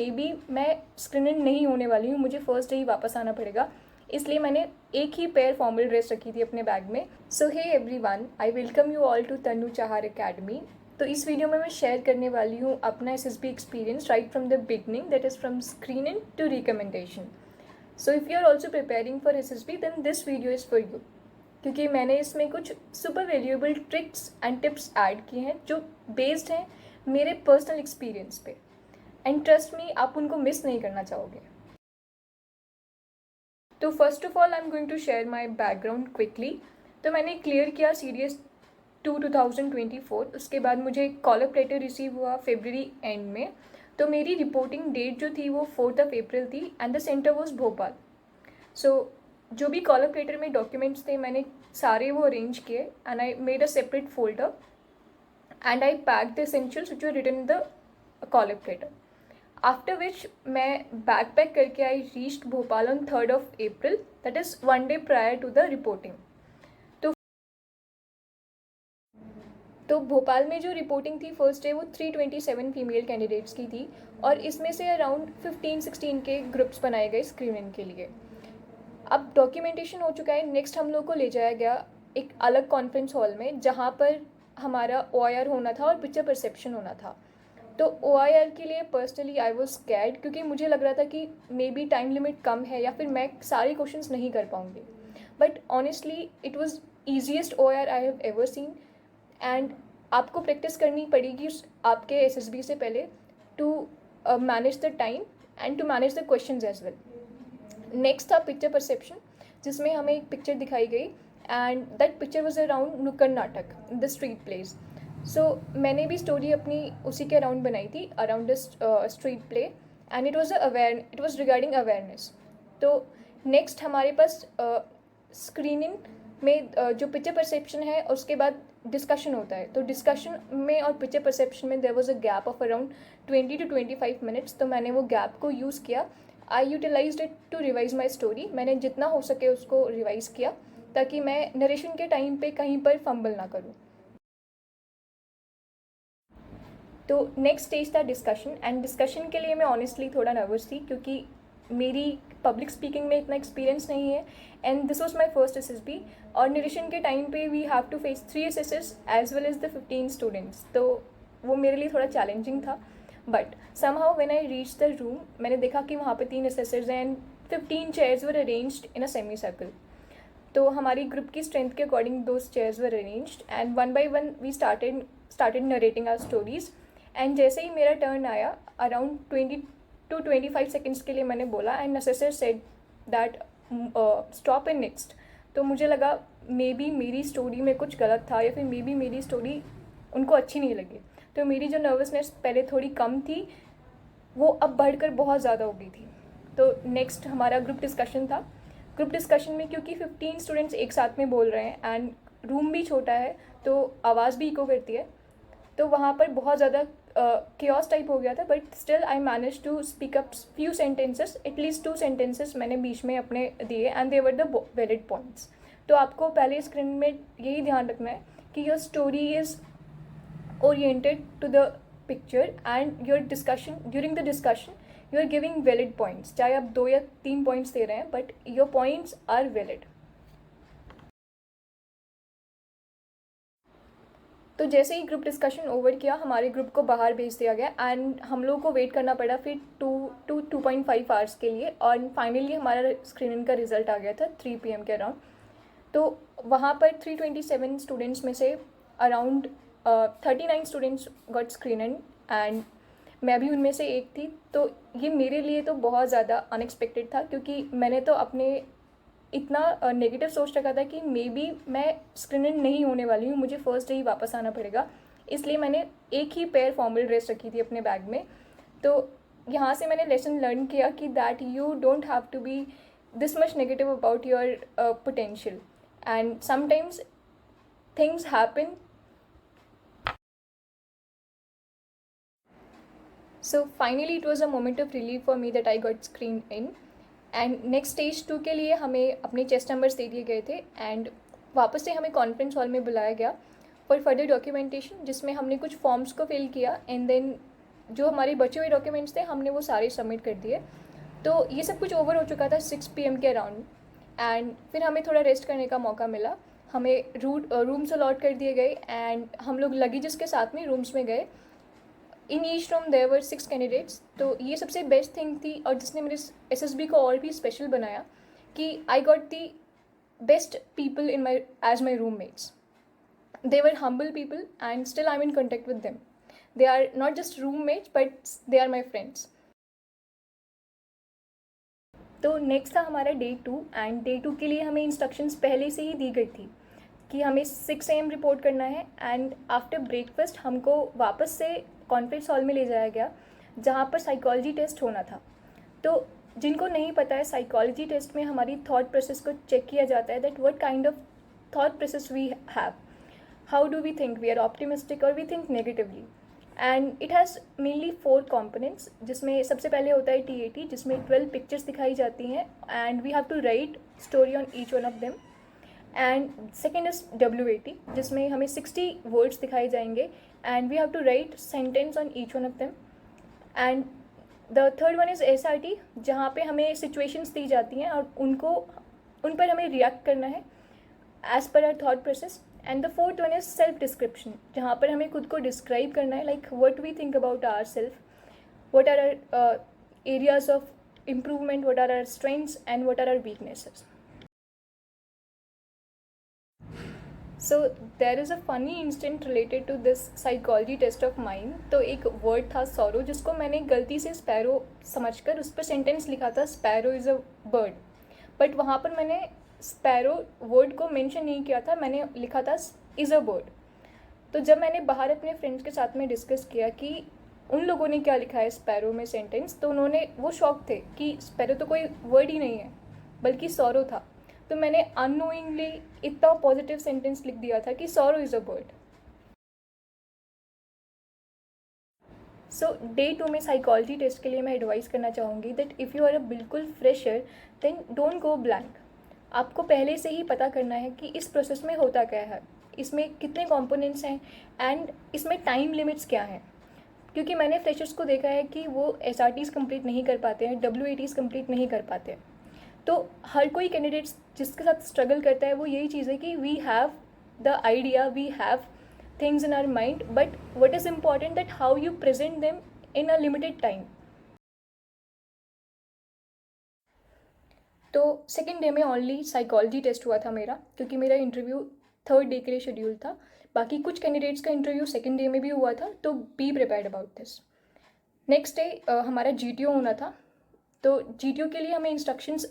May be मैं screen इन नहीं होने वाली हूँ, मुझे फर्स्ट डे ही वापस आना पड़ेगा, इसलिए मैंने एक ही पेयर फॉर्मल ड्रेस रखी थी अपने बैग में। So hey everyone, I welcome you all to Tanu Chahar academy. तो इस वीडियो में मैं शेयर करने वाली हूँ अपना SSB experience right from the beginning, that is from screen in to recommendation. So if you are also preparing for SSB then this video is for you, क्योंकि मैंने इसमें कुछ super valuable tricks and tips add किए हैं जो based हैं मेरे personal experience पे, एंड ट्रस्ट मी, आप उनको मिस नहीं करना चाहोगे। तो first of all I am going to share my background quickly. तो मैंने क्लियर किया सीरीज 2024, उसके बाद मुझे कॉल अप लेटर रिसीव हुआ फरवरी एंड में। तो मेरी रिपोर्टिंग डेट जो थी वो 4th अप्रैल थी and the centre was Bhopal. So जो भी कॉल अप लेटर में डॉक्यूमेंट्स थे मैंने सारे वो अरेंज किए and I made a separate folder and I pack the essentials which were written in the call up letter. After which मैं back pack करके I reached Bhopal on 3rd of April, that is 1 day prior to the reporting. तो भोपाल में जो reporting थी first day वो 327 female candidates की थी और इसमें से अराउंड 15-16 के ग्रुप्स बनाए गए स्क्रीनिंग के लिए। अब डॉक्यूमेंटेशन हो चुका है, नेक्स्ट हम लोग को ले जाया गया एक अलग कॉन्फ्रेंस हॉल में जहाँ पर हमारा OIR होना था और पिक्चर परसेप्शन होना था। तो OIR के लिए पर्सनली आई वॉज स्कैर्ड, क्योंकि मुझे लग रहा था कि मे बी टाइम लिमिट कम है या फिर मैं सारे क्वेश्चंस नहीं कर पाऊँगी, but honestly it was easiest OIR I have ever seen. And आपको प्रैक्टिस करनी पड़ेगी आपके एसएसबी से पहले to manage the time and to manage the questions as well. Next था पिक्चर परसेप्शन, जिसमें हमें एक पिक्चर दिखाई गई and that picture was around नुक्कड़ नाटक, द स्ट्रीट प्लेस। सो मैंने भी स्टोरी अपनी उसी के अराउंड बनाई थी, around the street play, and it was regarding awareness. तो नेक्स्ट हमारे पास स्क्रीनिंग में जो पिक्चर परसेप्शन है उसके बाद डिस्कशन होता है। तो डिस्कशन में और पिक्चर परसेप्शन में there was a gap of around 20 to 25 minutes. तो मैंने वो गैप को यूज़ किया, I utilised it to revise my story. मैंने जितना हो सके उसको रिवाइज किया ताकि मैं नरेशन के टाइम पे कहीं पर फंबल ना करूँ। तो नेक्स्ट स्टेज था डिस्कशन, एंड डिस्कशन के लिए मैं ऑनेस्टली थोड़ा नर्वस थी क्योंकि मेरी पब्लिक स्पीकिंग में इतना एक्सपीरियंस नहीं है and this was my first SSB. और नरेशन के टाइम पे वी हैव टू फेस 3 एसएसएस as well as the 15 students, तो वो मेरे लिए थोड़ा चैलेंजिंग था। But somehow when I reach the room मैंने देखा कि वहाँ पे 3 एसएसएस हैं and 15 chairs were arranged in a semi circle. तो हमारी ग्रुप की स्ट्रेंथ के according those chairs were arranged and one by one we started narrating our stories. And जैसे ही मेरा टर्न आया अराउंड 20 to 25 सेकेंड्स के लिए मैंने बोला and assessor said that stop and next. तो मुझे लगा मे बी मेरी स्टोरी में कुछ गलत था या फिर मे बी मेरी स्टोरी उनको अच्छी नहीं लगी। तो मेरी जो नर्वसनेस पहले थोड़ी कम थी वो अब बढ़कर बहुत ज़्यादा हो गई थी। तो नेक्स्ट हमारा ग्रुप डिस्कशन था। ग्रुप डिस्कशन में क्योंकि 15 स्टूडेंट्स एक साथ में बोल रहे हैं एंड रूम भी छोटा है तो आवाज़ भी इको करती है, तो वहाँ पर बहुत ज़्यादा chaos टाइप हो गया था। But still I manage to speak up few sentences, at least 2 sentences मैंने बीच में अपने दिए and they were the valid points. तो आपको पहले स्क्रीन में यही ध्यान रखना है कि your story is oriented to the picture and your discussion, during the discussion you are giving valid points. चाहे आप 2 या 3 पॉइंट्स दे रहे हैं but your points are valid. तो जैसे ही ग्रुप डिस्कशन ओवर किया हमारे ग्रुप को बाहर भेज दिया गया एंड हम लोगों को वेट करना पड़ा फिर 2.5 आवर्स के लिए, और फाइनली हमारा स्क्रीनिंग का रिजल्ट आ गया था 3 PM के अराउंड। तो वहाँ पर 327 स्टूडेंट्स में से around 39 students got screened and मैं भी उनमें से एक थी। तो ये मेरे लिए तो बहुत ज़्यादा अनएक्सपेक्टेड था क्योंकि मैंने तो अपने इतना नेगेटिव सोच रखा था कि मे बी मैं स्क्रीन इन नहीं होने वाली हूँ, मुझे फर्स्ट डे ही वापस आना पड़ेगा, इसलिए मैंने एक ही पेयर फॉर्मल ड्रेस रखी थी अपने बैग में। तो यहाँ से मैंने लेसन लर्न किया कि that you don't have to be this much negative about your potential and sometimes things happen. So finally it was a moment of relief for me that I got screen in. And next stage 2 के लिए हमें अपने chest numbers they दिए गए थे and वापस से हमें कॉन्फ्रेंस हॉल में बुलाया गया फॉर फर्दर डॉक्यूमेंटेशन, जिसमें हमने कुछ फॉर्म्स को फिल किया एंड देन जो हमारे बचे हुए डॉक्यूमेंट्स थे हमने वो सारे सबमिट कर दिए। तो ये सब कुछ ओवर हो चुका था 6 PM के अराउंड। एंड फिर हमें थोड़ा रेस्ट करने का मौका मिला, हमें रूम्स अलॉट कर दिए गए एंड हम लोग लगेजेस के साथ में रूम्स में गए। In each room there were 6 candidates. तो ये सबसे बेस्ट थिंग थी और जिसने मेरे SSB को और भी स्पेशल बनाया कि I got the best people in my as my roommates. They were humble people and still I'm in contact with them. They are not just roommates but they are my friends. तो next था हमारा Day 2 and Day 2 के लिए हमें instructions पहले से ही दी गई थी कि हमें 6 AM रिपोर्ट करना है एंड आफ्टर ब्रेकफास्ट हमको वापस से कॉन्फ्रेंस हॉल में ले जाया गया जहाँ पर साइकोलॉजी टेस्ट होना था। तो जिनको नहीं पता है, साइकोलॉजी टेस्ट में हमारी थॉट प्रोसेस को चेक किया जाता है that what kind of thought process we have, how do we think, we are optimistic or we think negatively, and it has mainly 4 components जिसमें सबसे पहले होता है TAT जिसमें 12 पिक्चर्स दिखाई जाती हैं and we have to write story on each one of them, and second is WAT जिसमें हमें 60 words दिखाए जाएंगे and we have to write sentence on each one of them, and the third one is SRT जहाँ पे हमें situations दी जाती हैं और उन पर हमें react करना है as per our thought process, and the fourth one is self description जहाँ पर हमें खुद को डिस्क्राइब करना है like what we think about our self, what are our areas of improvement, what are our strengths and what are our weaknesses. So there is a funny incident related to this psychology test of mind. तो एक word था sorrow जिसको मैंने गलती से sparrow समझकर उस पर सेंटेंस लिखा था sparrow is a bird, but वहाँ पर मैंने स्पैरो वर्ड को मेंशन नहीं किया था, मैंने लिखा था इज़ अ बर्ड। तो जब मैंने बाहर अपने फ्रेंड्स के साथ में डिस्कस किया कि उन लोगों ने क्या लिखा है स्पैरो में सेंटेंस, तो उन्होंने वो शॉक थे कि स्पैरो तो कोई वर्ड ही नहीं है बल्कि सॉरो था। तो मैंने अननोइंगली इतना पॉजिटिव सेंटेंस लिख दिया था कि sorrow is a bird. So Day 2 में साइकोलॉजी टेस्ट के लिए मैं एडवाइस करना चाहूँगी that if you are a बिल्कुल fresher then don't go blank. आपको पहले से ही पता करना है कि इस प्रोसेस में होता क्या है, इसमें कितने कंपोनेंट्स हैं एंड इसमें टाइम लिमिट्स क्या हैं, क्योंकि मैंने फ्रेशर्स को देखा है कि वो SRTs कंप्लीट नहीं कर पाते हैं, WATs कंप्लीट नहीं कर पाते हैं। तो हर कोई कैंडिडेट्स जिसके साथ स्ट्रगल करता है वो यही चीज़ है कि we have the idea, we have things in our mind, but what is important that how you present them in a limited time. तो सेकेंड डे में ओनली साइकोलॉजी टेस्ट हुआ था मेरा, क्योंकि मेरा इंटरव्यू थर्ड डे के लिए schedule था। बाकी कुछ कैंडिडेट्स का इंटरव्यू सेकेंड डे में भी हुआ था, तो be prepared about this. Next day हमारा GTO होना था। तो GTO के लिए हमें इंस्ट्रक्शंस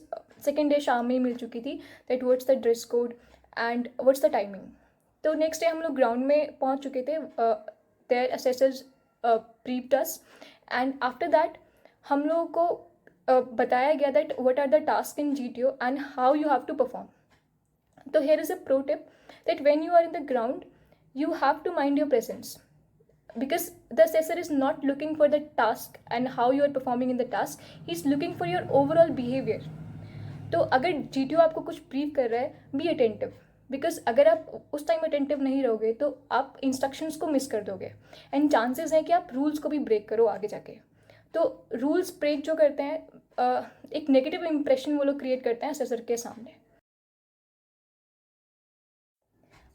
सेकेंड डे शाम में ही मिल चुकी थी that what's the dress code and what's the timing. तो नेक्स्ट डे हम लोग ग्राउंड में पहुंच चुके थे, there assessors briefed us and after that हम लोगों को बताया गया that what are the task in GTO and how you have to perform. तो here is a pro tip that when you are in the ground you have to mind your presence, because the assessor is not looking for the task and how you are performing in the task, he is looking for your overall behavior. तो अगर GTO आपको कुछ brief कर रहा है, be attentive, because अगर आप उस टाइम अटेंटिव नहीं रहोगे तो आप इंस्ट्रक्शंस को मिस कर दोगे एंड चांसेस हैं कि आप रूल्स को भी ब्रेक करो आगे जाके। तो रूल्स ब्रेक जो करते हैं एक नेगेटिव इंप्रेशन वो लोग क्रिएट करते हैं असेसर के सामने।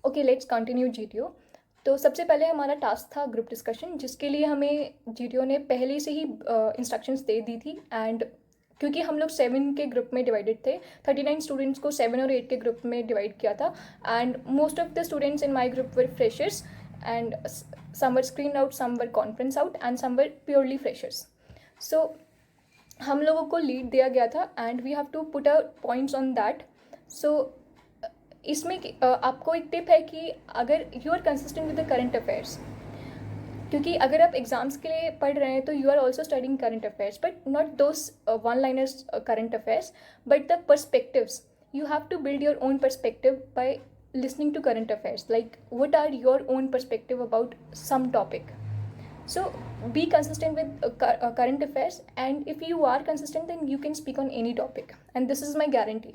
Okay, let's continue GTO। तो सबसे पहले हमारा टास्क था ग्रुप डिस्कशन, जिसके लिए हमें GTO ने पहले से ही इंस्ट्रक्शंस दे दी थी। एंड क्योंकि हम लोग 7 के ग्रुप में डिवाइडेड थे, 39 स्टूडेंट्स को 7 और 8 के ग्रुप में डिवाइड किया था and most of the students in my group were freshers and some were screen out, some were conference out and some were purely freshers. So हम लोगों को लीड दिया गया था and we have to put a points on that. So इसमें आपको एक tip है कि अगर you are consistent with the current affairs, क्योंकि अगर आप एग्जाम्स के लिए पढ़ रहे हैं तो you are also studying current affairs, but not those one liners current affairs, but the perspectives. You have to build your own perspective by listening to current affairs, like what are your own perspective about some topic. So be consistent with current affairs, and if you are consistent then you can speak on any topic, and this is my guarantee.